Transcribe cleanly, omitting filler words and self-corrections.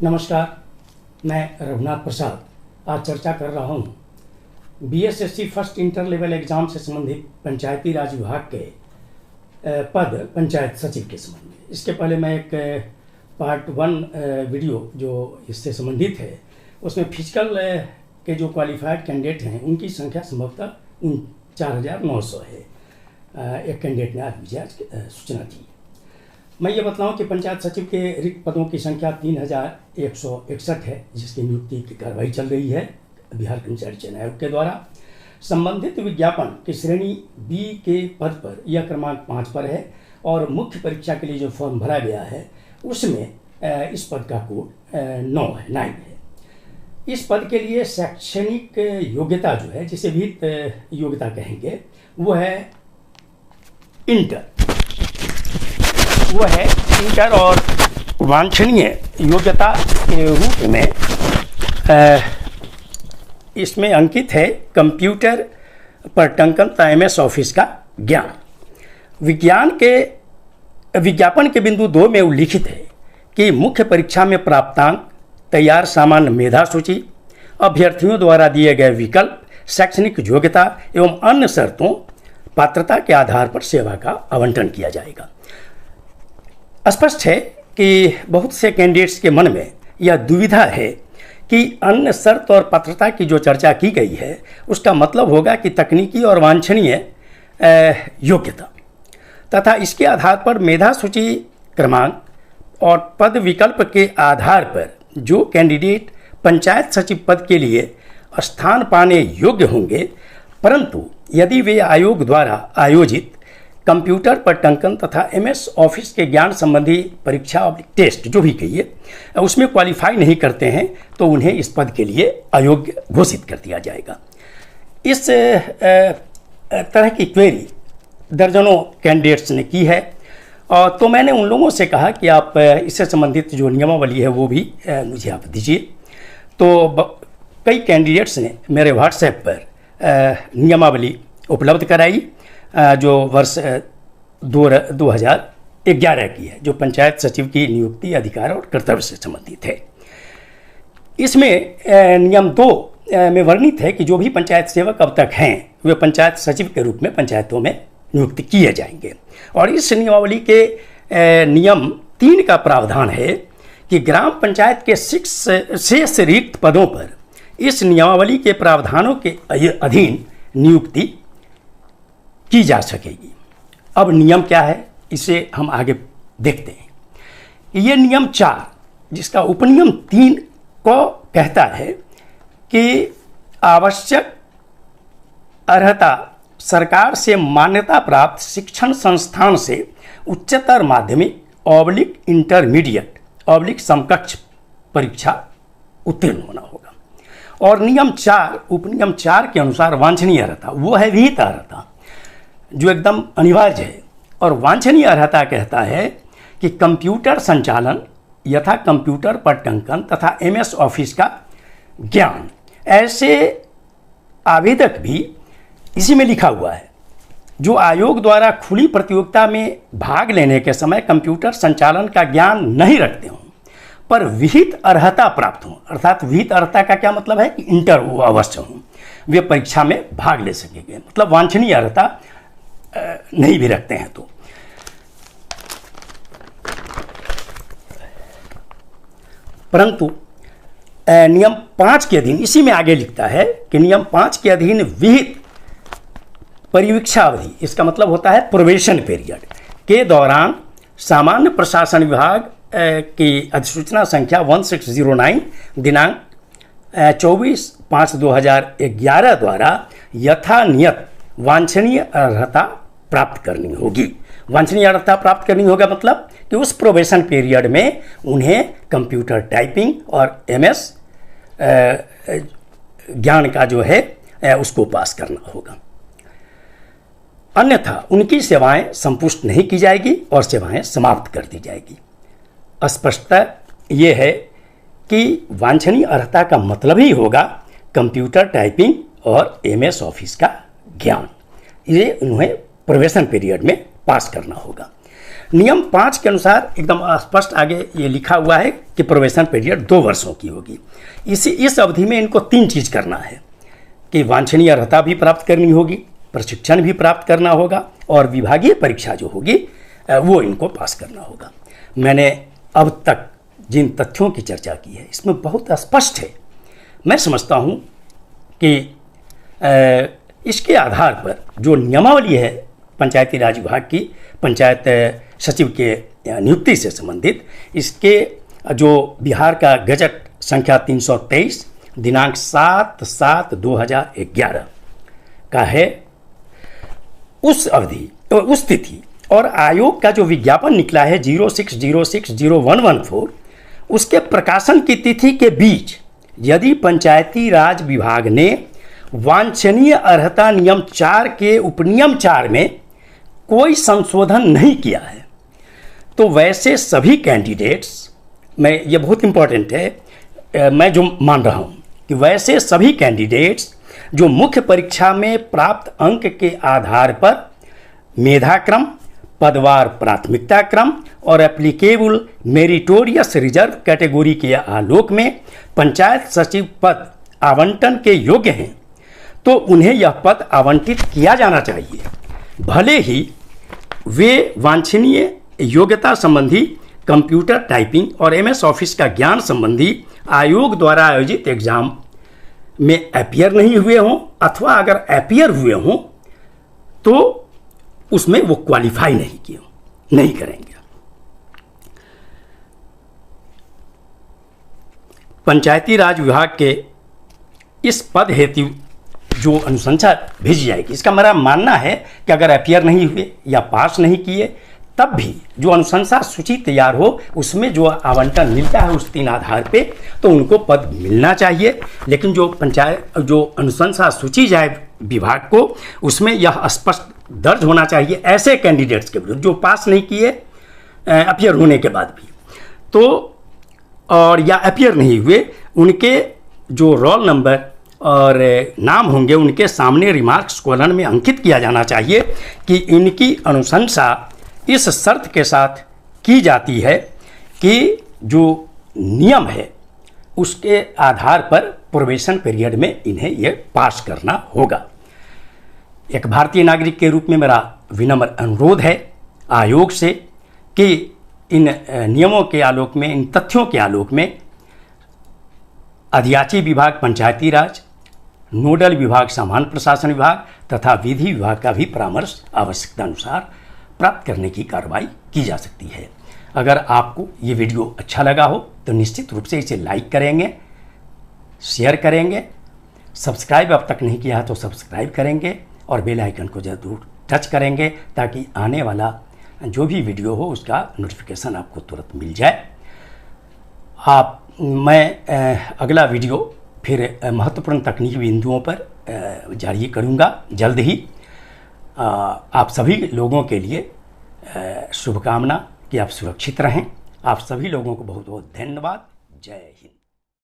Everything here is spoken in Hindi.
नमस्कार, मैं रघुनाथ प्रसाद आज चर्चा कर रहा हूँ BSSC first inter level exam से संबंधित पंचायती राज विभाग के पद पंचायत सचिव के संबंध में। इसके पहले मैं एक पार्ट 1 वीडियो जो इससे संबंधित है उसमें फिजिकल के जो क्वालिफाइड कैंडिडेट हैं उनकी संख्या संभवतः 4900 है। एक कैंडिडेट ने आज मुझे सूचना दी। मैं ये बतलाऊं कि पंचायत सचिव के रिक्त पदों की संख्या 3161 है, जिसकी नियुक्ति की कार्रवाई चल रही है बिहार कर्मचारी चयन आयोग के द्वारा। संबंधित विज्ञापन की श्रेणी बी के पद पर यह क्रमांक 5 पर है और मुख्य परीक्षा के लिए जो फॉर्म भरा गया है उसमें इस पद का कोड 9 है। इस पद के लिए शैक्षणिक योग्यता जो है, जिसे भी योग्यता कहेंगे, वो है इंटर और वांछनीय योग्यता के रूप में इसमें अंकित है कंप्यूटर पर टंकन तथा एमएस ऑफिस का ज्ञान। विज्ञापन के बिंदु 2 में उल्लिखित है कि मुख्य परीक्षा में प्राप्तांक, तैयार सामान्य मेधा सूची, अभ्यर्थियों द्वारा दिए गए विकल्प, शैक्षणिक योग्यता एवं अन्य शर्तों पात्रता के आधार पर सेवा का आवंटन किया जाएगा। स्पष्ट है कि बहुत से कैंडिडेट्स के मन में यह दुविधा है कि अन्य शर्त और पात्रता की जो चर्चा की गई है उसका मतलब होगा कि तकनीकी और वांछनीय योग्यता तथा इसके आधार पर मेधा सूची क्रमांक और पद विकल्प के आधार पर जो कैंडिडेट पंचायत सचिव पद के लिए स्थान पाने योग्य होंगे, परंतु यदि वे आयोग द्वारा आयोजित कंप्यूटर पर टंकन तथा एमएस ऑफिस के ज्ञान संबंधी परीक्षा और टेस्ट जो भी कहिए उसमें क्वालिफाई नहीं करते हैं तो उन्हें इस पद के लिए अयोग्य घोषित कर दिया जाएगा। इस तरह की क्वेरी दर्जनों कैंडिडेट्स ने की है और तो मैंने उन लोगों से कहा कि आप इससे संबंधित जो नियमावली है वो भी मुझे आप दीजिए। तो कई कैंडिडेट्स ने मेरे व्हाट्सएप पर नियमावली उपलब्ध कराई जो वर्ष 2011 की है, जो पंचायत सचिव की नियुक्ति, अधिकार और कर्तव्य से संबंधित है। इसमें नियम 2 में वर्णित है कि जो भी पंचायत सेवक अब तक हैं वे पंचायत सचिव के रूप में पंचायतों में नियुक्त किए जाएंगे। और इस नियमावली के नियम 3 का प्रावधान है कि ग्राम पंचायत के शेष रिक्त पदों पर इस नियमावली के प्रावधानों के अधीन नियुक्ति की जा सकेगी। अब नियम क्या है इसे हम आगे देखते हैं। ये नियम 4 जिसका उपनियम 3 को कहता है कि आवश्यक अर्हता सरकार से मान्यता प्राप्त शिक्षण संस्थान से उच्चतर माध्यमिक / इंटरमीडिएट / समकक्ष परीक्षा उत्तीर्ण होना होगा। और नियम 4 उपनियम 4 के अनुसार वांछनीय अर्हता वो है विहित अर्हता जो एकदम अनिवार्य है। और वांछनीय अर्हता कहता है कि कंप्यूटर संचालन यथा कंप्यूटर पर टंकन तथा एमएस ऑफिस का ज्ञान। ऐसे आवेदक भी इसी में लिखा हुआ है जो आयोग द्वारा खुली प्रतियोगिता में भाग लेने के समय कंप्यूटर संचालन का ज्ञान नहीं रखते हों पर विहित अर्हता प्राप्त हों। अर्थात विहित अर्हता का क्या मतलब है कि इंटर वो अवश्य हों, वे परीक्षा में भाग ले सकेंगे। मतलब वांछनीय अर्हता नहीं भी रखते हैं तो। परंतु नियम 5 के अधीन इसी में आगे लिखता है कि नियम 5 के अधीन विहित परिवीक्षा अवधि, इसका मतलब होता है प्रोबेशन पीरियड के दौरान सामान्य प्रशासन विभाग की अधिसूचना संख्या 1609 दिनांक 24/5/2011 द्वारा यथानियत वांछनीय अर्हता प्राप्त करनी होगी। वांछनीय अर्हता प्राप्त करनी होगा मतलब कि उस प्रोबेशन पीरियड में उन्हें कंप्यूटर टाइपिंग और एमएस ज्ञान का जो है उसको पास करना होगा। अन्यथा उनकी सेवाएं संपुष्ट नहीं की जाएगी और सेवाएं समाप्त कर दी जाएगी। स्पष्टता ये है कि वांछनीय अर्हता का मतलब ही होगा कंप्यूटर टाइपिंग और एमएस ऑफिस का ज्ञान। ये उन्हें प्रोबेशन पीरियड में पास करना होगा। नियम 5 के अनुसार एकदम स्पष्ट आगे ये लिखा हुआ है कि प्रोबेशन पीरियड 2 वर्षों की होगी। इस अवधि में इनको 3 चीज़ करना है कि वांछनीय अर्हता भी प्राप्त करनी होगी, प्रशिक्षण भी प्राप्त करना होगा और विभागीय परीक्षा जो होगी वो इनको पास करना होगा। मैंने अब तक जिन तथ्यों की चर्चा की है इसमें बहुत स्पष्ट है। मैं समझता हूँ कि इसके आधार पर जो नियमावली है पंचायती राज विभाग की पंचायत सचिव के नियुक्ति से संबंधित, इसके जो बिहार का गजट संख्या 323 दिनांक 7/7/2011 का है, उस अवधि उस तिथि और आयोग का जो विज्ञापन निकला है 06060114 उसके प्रकाशन की तिथि के बीच यदि पंचायती राज विभाग ने वांछनीय अर्हता नियम 4 के उपनियम 4 में कोई संशोधन नहीं किया है तो वैसे सभी कैंडिडेट्स, मैं ये बहुत इंपॉर्टेंट है, मैं जो मान रहा हूँ कि वैसे सभी कैंडिडेट्स जो मुख्य परीक्षा में प्राप्त अंक के आधार पर मेधाक्रम, पदवार प्राथमिकता क्रम और एप्लीकेबल मेरिटोरियस रिजर्व कैटेगरी के आलोक में पंचायत सचिव पद आवंटन के योग्य हैं तो उन्हें यह पद आवंटित किया जाना चाहिए, भले ही वे वांछनीय योग्यता संबंधी कंप्यूटर टाइपिंग और MS ऑफिस का ज्ञान संबंधी आयोग द्वारा आयोजित एग्जाम में अपीयर नहीं हुए हों अथवा अगर अपीयर हुए हों तो उसमें वो क्वालिफाई नहीं करेंगे। पंचायती राज विभाग के इस पद हेतु जो अनुशंसा भेजी जाएगी, इसका मेरा मानना है कि अगर अपीयर नहीं हुए या पास नहीं किए तब भी जो अनुशंसा सूची तैयार हो उसमें जो आवंटन मिलता है उस 3 आधार पे तो उनको पद मिलना चाहिए। लेकिन जो अनुशंसा सूची जाए विभाग को उसमें यह स्पष्ट दर्ज होना चाहिए ऐसे कैंडिडेट्स के विरुद्ध जो पास नहीं किए अपीयर होने के बाद भी तो और या अपीयर नहीं हुए, उनके जो रोल नंबर और नाम होंगे उनके सामने रिमार्क्स कॉलम में अंकित किया जाना चाहिए कि इनकी अनुशंसा इस शर्त के साथ की जाती है कि जो नियम है उसके आधार पर प्रोबेशन पीरियड में इन्हें ये पास करना होगा। एक भारतीय नागरिक के रूप में मेरा विनम्र अनुरोध है आयोग से कि इन नियमों के आलोक में, इन तथ्यों के आलोक में अधियाची विभाग पंचायती राज, नोडल विभाग सामान्य प्रशासन विभाग तथा विधि विभाग का भी परामर्श आवश्यकता अनुसार प्राप्त करने की कार्रवाई की जा सकती है। अगर आपको ये वीडियो अच्छा लगा हो तो निश्चित रूप से इसे लाइक करेंगे, शेयर करेंगे, सब्सक्राइब अब तक नहीं किया है तो सब्सक्राइब करेंगे और बेल आइकन को ज़रूर टच करेंगे ताकि आने वाला जो भी वीडियो हो उसका नोटिफिकेशन आपको तुरंत मिल जाए। मैं अगला वीडियो फिर महत्वपूर्ण तकनीकी बिंदुओं पर जारी करूंगा जल्द ही। आप सभी लोगों के लिए शुभकामना कि आप सुरक्षित रहें। आप सभी लोगों को बहुत बहुत धन्यवाद। जय हिंद।